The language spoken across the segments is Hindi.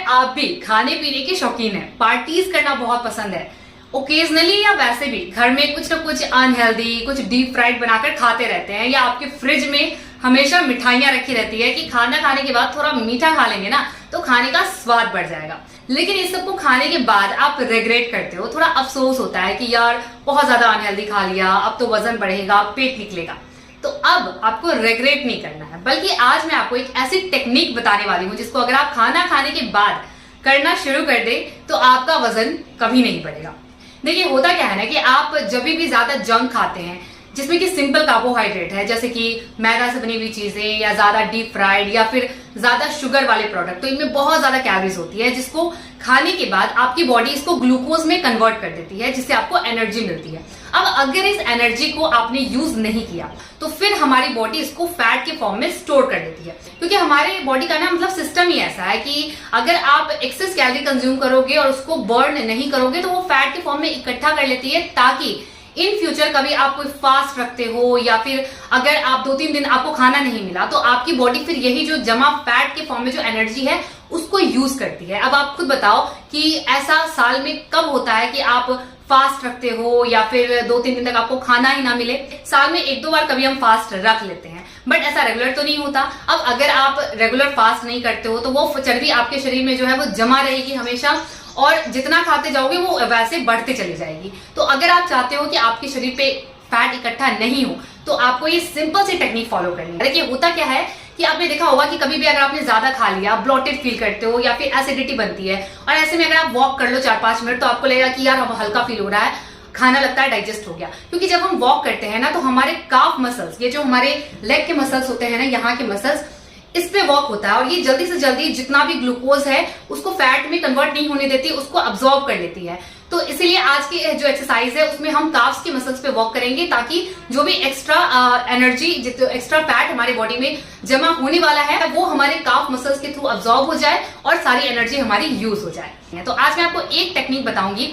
आप भी खाने पीने के शौकीन हैं, पार्टीज करना बहुत पसंद है, ओकेजनली या वैसे भी घर में कुछ ना कुछ अनहेल्दी, कुछ डीप फ्राइड बनाकर खाते रहते हैं, या आपके फ्रिज में हमेशा मिठाइयां रखी रहती है कि खाना खाने के बाद थोड़ा मीठा खा लेंगे ना तो खाने का स्वाद बढ़ जाएगा। लेकिन इस सबको खाने के बाद आप रिग्रेट करते हो, थोड़ा अफसोस होता है कि यार बहुत ज्यादा अनहेल्दी खा लिया, अब तो वजन बढ़ेगा, पेट निकलेगा। तो अब आपको रिग्रेट नहीं करना है, बल्कि आज मैं आपको एक ऐसी टेक्निक बताने वाली हूं जिसको अगर आप खाना खाने के बाद करना शुरू कर दे तो आपका वजन कभी नहीं बढ़ेगा। देखिए होता क्या है ना कि आप जब भी ज्यादा जंक खाते हैं जिसमें कि सिंपल कार्बोहाइड्रेट है, जैसे कि मैदा से बनी हुई चीजें या ज्यादा डीप फ्राइड या फिर ज्यादा शुगर वाले प्रोडक्ट, तो इनमें बहुत ज्यादा कैलोरीज होती है जिसको खाने के बाद आपकी बॉडी इसको ग्लूकोज में कन्वर्ट कर देती है, जिससे आपको एनर्जी मिलती है। अब अगर इस एनर्जी को आपने यूज नहीं किया तो फिर हमारी बॉडी इसको फैट के फॉर्म में स्टोर कर देती है, क्योंकि हमारे बॉडी का ना मतलब सिस्टम ही ऐसा है कि अगर आप एक्सेस कैलोरी कंज्यूम करोगे और उसको बर्न नहीं करोगे तो वो फैट के फॉर्म में इकट्ठा कर लेती है, ताकि इन फ्यूचर कभी आप कोई फास्ट रखते हो या फिर अगर आप 2-3 दिन आपको खाना नहीं मिला तो आपकी बॉडी फिर यही जो जमा फैट के फॉर्म में जो एनर्जी है उसको यूज करती है। अब आप खुद बताओ कि ऐसा साल में कब होता है कि आप फास्ट रखते हो या फिर 2-3 दिन तक आपको खाना ही ना मिले। साल में 1-2 बार कभी हम फास्ट रख लेते हैं, बट ऐसा रेगुलर तो नहीं होता। अब अगर आप रेगुलर फास्ट नहीं करते हो तो वो चर्बी आपके शरीर में जो है वो जमा रहेगी हमेशा, और जितना खाते जाओगे वो वैसे बढ़ते चली जाएगी। तो अगर आप चाहते हो कि आपके शरीर पे फैट इकट्ठा नहीं हो तो आपको ये सिंपल सी टेक्निक फॉलो करनी है। देखिए होता क्या है कि आपने देखा होगा कि कभी भी अगर आपने ज्यादा खा लिया, ब्लोटेड फील करते हो या फिर एसिडिटी बनती है, और ऐसे में अगर आप वॉक कर लो 4-5 मिनट तो आपको लगेगा कि यार अब हल्का फील हो रहा है, खाना लगता है डाइजेस्ट हो गया। क्योंकि जब हम वॉक करते हैं ना तो हमारे काफ मसल्स, ये जो हमारे लेग के मसल्स होते हैं ना, यहाँ के मसल्स, इस पे वॉक होता है और ये जल्दी से जल्दी जितना भी ग्लूकोज है उसको फैट में कन्वर्ट नहीं होने देती, उसको अब्सॉर्ब कर लेती है। तो इसीलिए आज की जो एक्सरसाइज है उसमें हम काफ्स के मसल्स पे वॉक करेंगे, ताकि जो भी एक्स्ट्रा एनर्जी, एक्स्ट्रा फैट हमारे बॉडी में जमा होने वाला है वो हमारे काफ मसल्स के थ्रू अब्सॉर्ब हो जाए और सारी एनर्जी हमारी यूज हो जाए। तो आज मैं आपको एक टेक्निक बताऊंगी,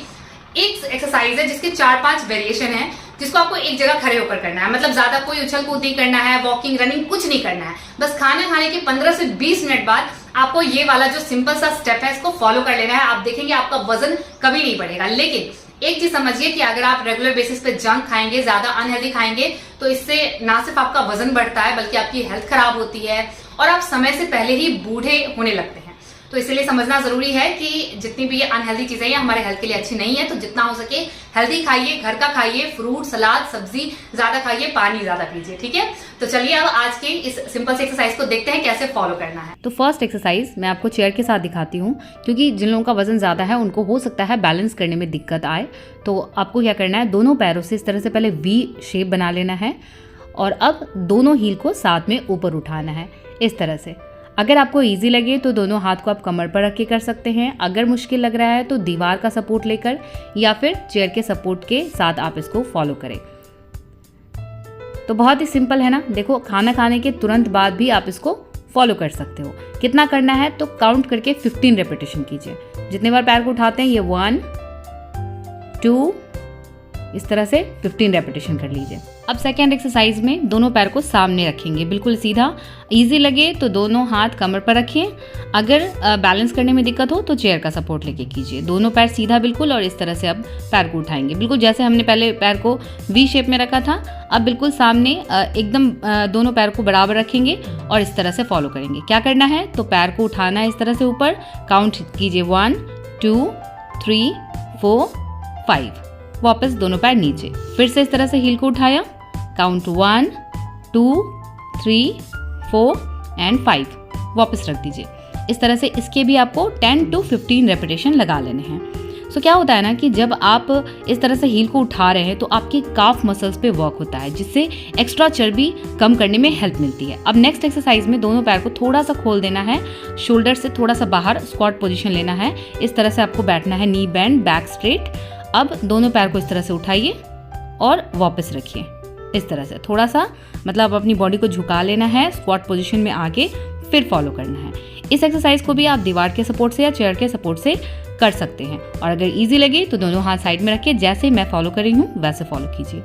एक एक्सरसाइज है जिसके 4-5 वेरिएशन है, जिसको आपको एक जगह खड़े होकर करना है। मतलब ज्यादा कोई उछल कूद नहीं करना है, वॉकिंग रनिंग कुछ नहीं करना है। बस खाना खाने के 15 से 20 मिनट बाद आपको ये वाला जो सिंपल सा स्टेप है इसको फॉलो कर लेना है। आप देखेंगे आपका वजन कभी नहीं बढ़ेगा। लेकिन एक चीज समझिए कि अगर आप रेगुलर बेसिस पे जंक खाएंगे, ज्यादा अनहेल्दी खाएंगे, तो इससे ना सिर्फ आपका वजन बढ़ता है बल्कि आपकी हेल्थ खराब होती है और आप समय से पहले ही बूढ़े होने लगते हैं। तो इसलिए समझना जरूरी है कि जितनी भी ये अनहेल्दी चीजें हैं हमारे हेल्थ के लिए अच्छी नहीं है, तो जितना हो सके हेल्दी खाइए, घर का खाइए, फ्रूट, सलाद, सब्जी ज्यादा खाइए, पानी ज्यादा पीजिए। ठीक है, तो चलिए अब आज के इस सिंपल से एक्सरसाइज को देखते हैं कैसे फॉलो करना है। तो फर्स्ट एक्सरसाइज मैं आपको चेयर के साथ दिखाती हूँ, क्योंकि जिन लोगों का वजन ज्यादा है उनको हो सकता है बैलेंस करने में दिक्कत आए। तो आपको क्या करना है, दोनों पैरों से इस तरह से पहले वी शेप बना लेना है और अब दोनों हील को साथ में ऊपर उठाना है इस तरह से। अगर आपको इजी लगे तो दोनों हाथ को आप कमर पर रख के कर सकते हैं। अगर मुश्किल लग रहा है तो दीवार का सपोर्ट लेकर या फिर चेयर के सपोर्ट के साथ आप इसको फॉलो करें। तो बहुत ही सिंपल है ना। देखो खाना खाने के तुरंत बाद भी आप इसको फॉलो कर सकते हो। कितना करना है तो काउंट करके 15 रेपिटेशन कीजिए। जितने बार पैर को उठाते हैं ये 1, 2, इस तरह से 15 रेपिटेशन कर लीजिए। अब सेकेंड एक्सरसाइज में दोनों पैर को सामने रखेंगे, बिल्कुल सीधा। इजी लगे तो दोनों हाथ कमर पर रखिए। अगर बैलेंस करने में दिक्कत हो तो चेयर का सपोर्ट लेके कीजिए। दोनों पैर सीधा बिल्कुल, और इस तरह से अब पैर को उठाएंगे, बिल्कुल जैसे हमने पहले पैर को वी शेप में रखा था। अब बिल्कुल सामने एकदम दोनों पैर को बराबर रखेंगे और इस तरह से फॉलो करेंगे। क्या करना है तो पैर को उठाना है इस तरह से ऊपर, काउंट कीजिए 1, 2, 3, 4, 5, वापस दोनों पैर नीचे। फिर से इस तरह से हील को उठाया, काउंट 1, 2, 3, 4 एंड 5, वापस रख दीजिए। इस तरह से इसके भी आपको 10 to 15 रेपिटेशन लगा लेने हैं। सो क्या होता है ना कि जब आप इस तरह से हील को उठा रहे हैं तो आपके काफ मसल्स पे वर्क होता है, जिससे एक्स्ट्रा चर्बी कम करने में हेल्प मिलती है। अब नेक्स्ट एक्सरसाइज में दोनों पैर को थोड़ा सा खोल देना है, शोल्डर से थोड़ा सा बाहर स्क्वाट पोजीशन लेना है। इस तरह से आपको बैठना है, नी बेंड, बैक स्ट्रेट। अब दोनों पैर को इस तरह से उठाइए और वापस रखिए इस तरह से। थोड़ा सा मतलब अपनी बॉडी को झुका लेना है, स्क्वाट पोजीशन में आके फिर फॉलो करना है। इस एक्सरसाइज को भी आप दीवार के सपोर्ट से या चेयर के सपोर्ट से कर सकते हैं। और अगर इजी लगे तो दोनों हाथ साइड में रखिए, जैसे मैं फॉलो कर रही हूँ वैसे फॉलो कीजिए।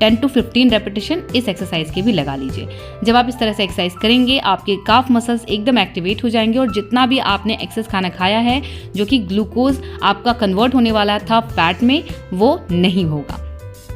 10 to 15 रेपिटेशन इस एक्सरसाइज के भी लगा लीजिए। जब आप इस तरह से एक्सरसाइज करेंगे आपके काफ मसल्स एकदम एक्टिवेट हो जाएंगे और जितना भी आपने एक्सेस खाना खाया है जो कि ग्लूकोज आपका कन्वर्ट होने वाला था फैट में, वो नहीं होगा।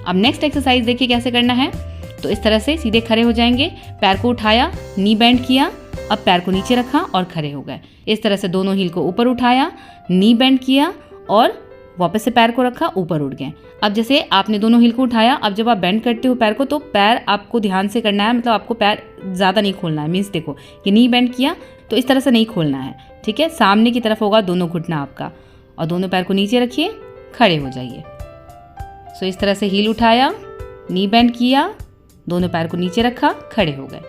अब नेक्स्ट एक्सरसाइज देखिए कैसे करना है। तो इस तरह से सीधे खड़े हो जाएंगे, पैर को उठाया, नी बेंड किया, अब पैर को नीचे रखा और खड़े हो गए। इस तरह से दोनों हील को ऊपर उठाया, नी बेंड किया और वापस से पैर को रखा, ऊपर उठ गए। अब जैसे आपने दोनों हील को उठाया, अब जब आप बेंड करते हो पैर को तो पैर आपको ध्यान से करना है, मतलब आपको पैर ज़्यादा नहीं खोलना है। मीन्स देखो कि नी बेंड किया तो इस तरह से नहीं खोलना है, ठीक है। सामने की तरफ होगा दोनों घुटना आपका, और दोनों पैर को नीचे रखिए, खड़े हो जाइए। सो इस तरह से हील उठाया, नी बेंड किया, दोनों पैर को नीचे रखा, खड़े हो गए।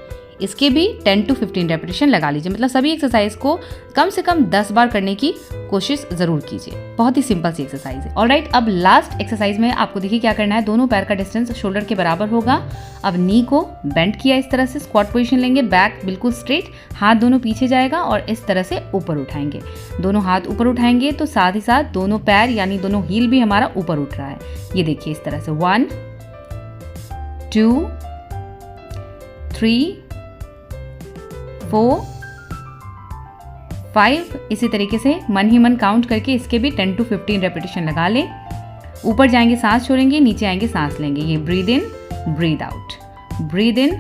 इसके भी 10 to 15 रेपिटेशन लगा लीजिए, मतलब सभी एक्सरसाइज को कम से कम 10 बार करने की कोशिश जरूर कीजिए। बहुत ही सिंपल सी एक्सरसाइज है। ऑलराइट, अब लास्ट एक्सरसाइज में आपको देखिए क्या करना है। दोनों पैर का डिस्टेंस शोल्डर के बराबर होगा। अब नी को बेंड किया, इस तरह से स्क्वाट पोजीशन लेंगे, बैक बिल्कुल स्ट्रेट, हाथ दोनों पीछे जाएगा और इस तरह से ऊपर उठाएंगे। दोनों हाथ ऊपर उठाएंगे तो साथ ही साथ दोनों पैर यानी दोनों हील भी हमारा ऊपर उठ रहा है। ये देखिए इस तरह से 1 2 3 4 5, इसी तरीके से मन ही मन काउंट करके इसके भी 10 to 15 रेपिटेशन लगा लें। ऊपर जाएंगे सांस छोड़ेंगे, नीचे आएंगे सांस लेंगे। ये breathe in breathe out, breathe in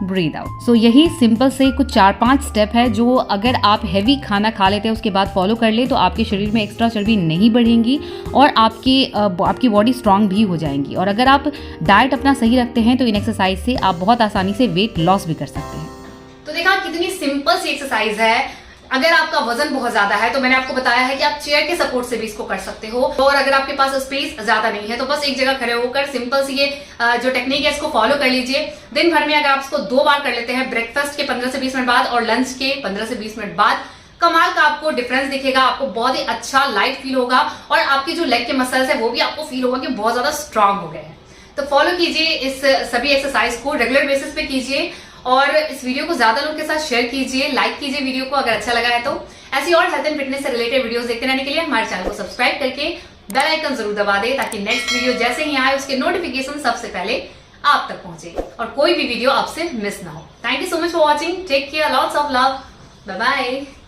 breathe out. So यही सिंपल से कुछ 4-5 स्टेप है जो अगर आप हैवी खाना खा लेते हैं उसके बाद फॉलो कर ले तो आपके शरीर में एक्स्ट्रा चर्बी नहीं बढ़ेंगी और आपकी बॉडी स्ट्रांग भी हो जाएंगी। और अगर आप डाइट अपना सही रखते हैं तो इन एक्सरसाइज से आप बहुत आसानी से वेट लॉस भी कर सकते हैं। तो देखा कितनी सिंपल सी एक्सरसाइज है। अगर आपका वजन बहुत ज्यादा है तो मैंने आपको बताया है कि आप चेयर के सपोर्ट से भी इसको कर सकते हो, और अगर आपके पास स्पेस ज्यादा नहीं है तो बस एक जगह खड़े होकर सिंपल सी ये जो टेक्निक है इसको फॉलो कर लीजिए। दिन भर में अगर आप इसको 2 बार कर लेते हैं, ब्रेकफास्ट के 15 से 20 मिनट बाद और लंच के 15 से 20 मिनट बाद, कमाल का आपको डिफरेंस दिखेगा। आपको बहुत ही अच्छा लाइट फील होगा और आपके जो लेग के मसल्स है वो भी आपको फील होगा कि बहुत ज्यादा स्ट्रांग हो गए हैं। तो फॉलो कीजिए इस सभी एक्सरसाइज को, रेगुलर बेसिस पे कीजिए और इस वीडियो को ज्यादा लोगों के साथ शेयर कीजिए, लाइक कीजिए वीडियो को अगर अच्छा लगा है तो। ऐसी और हेल्थ एंड फिटनेस से रिलेटेड वीडियोस देखते रहने के लिए हमारे चैनल को सब्सक्राइब करके बेल आइकन जरूर दबा दे ताकि नेक्स्ट वीडियो जैसे ही आए उसके नोटिफिकेशन सबसे पहले आप तक पहुंचे और कोई भी वीडियो आपसे मिस ना हो। Thank you so much for watching, take care, lots of love, bye bye.